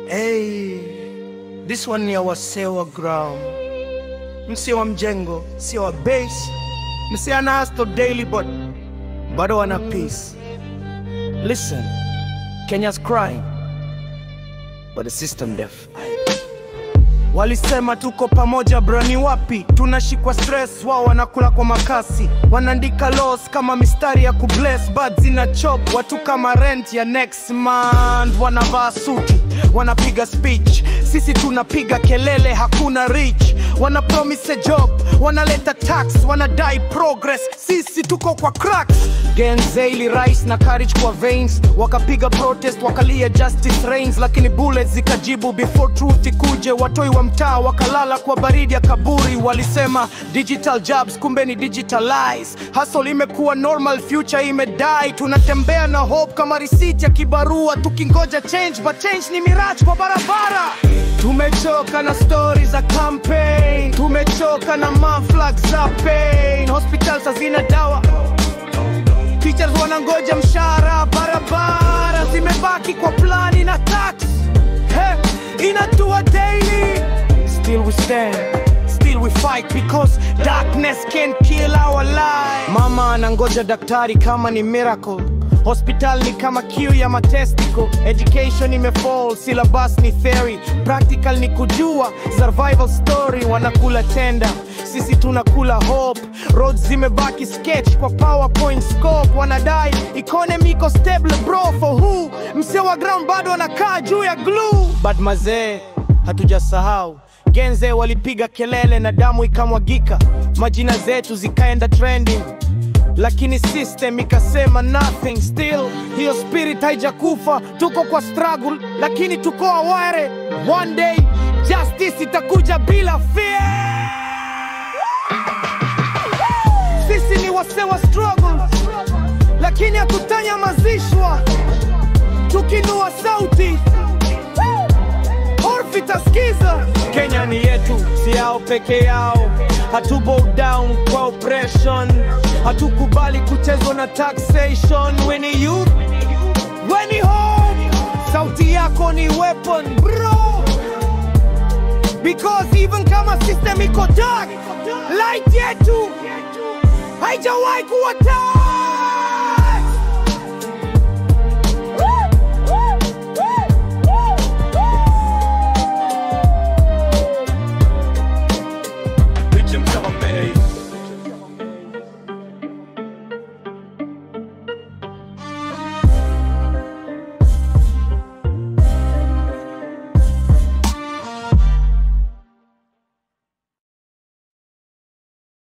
Hey, this one ni ya wasee wa ground, msee wa mjengo, msee wa base, msee ana hustle daily but bado wana peace. Listen, Kenya's crying but the system deaf. Walisema tuko pamoja brani wapi, tunashikwa stress, wao wanakula kwa makasi, wanaandika laws kama mistari ya kubless, but zina chop watu kama rent ya next month. Wanavaa suti, wanapiga speech, sisi tunapiga kelele, hakuna reach. Wana promise a job, wanaleta tax, wanadai progress, sisi tuko kwa cracks. Genzaili rice na courage kwa veins, wakapiga protest, wakalia justice reigns, lakini bullets zikajibu before truth ikuje. Watoi wa mtaa wakalala kwa baridi ya kaburi, walisema digital jobs, kumbe ni digitalize. Hustle imekuwa normal, future imedie. Tunatembea na hope kama receipt ya kibarua, tukingoja change, but change ni mirage kwa barabara. Tumechoka na stories za campaign, tumechoka na maflags za pain. Hospitals hazina dawa, teachers wanangoja mshahara, barabara zimebaki kwa plani na tax. Hey, inatua daily. Still we stand, still we fight, because darkness can't kill our life. Mama anangoja daktari kama ni miracle, hospital ni kama queue ya matestico. Education imefall, syllabus ni theory, practical ni kujua survival story. Wanakula tenda, sisi tunakula hope. Roads zimebaki sketch kwa PowerPoint scope. Wanadai economy iko stable bro, for who? Msee wa ground bado anakaa juu ya glue. But mazee, hatujasahau Genze walipiga kelele na damu ikamwagika, majina zetu zikaenda trending, lakini system ikasema nothing. Still hiyo spirit haijakufa, tuko kwa struggle, lakini tuko aware. One day justice itakuja bila fear. Sisi ni wasee wa struggle, lakini hatutanyamazishwa. Tukinua sauti, Orphy itasikiza. Kenya ni yetu, si yao peke yao. Hatu bow down kwa oppression, hatukubali kuchezwa na taxation. When ni youth, when ni home, sauti yako ni weapon bro. Because even kama system iko dark, light yetu haijawahi kuwa taa.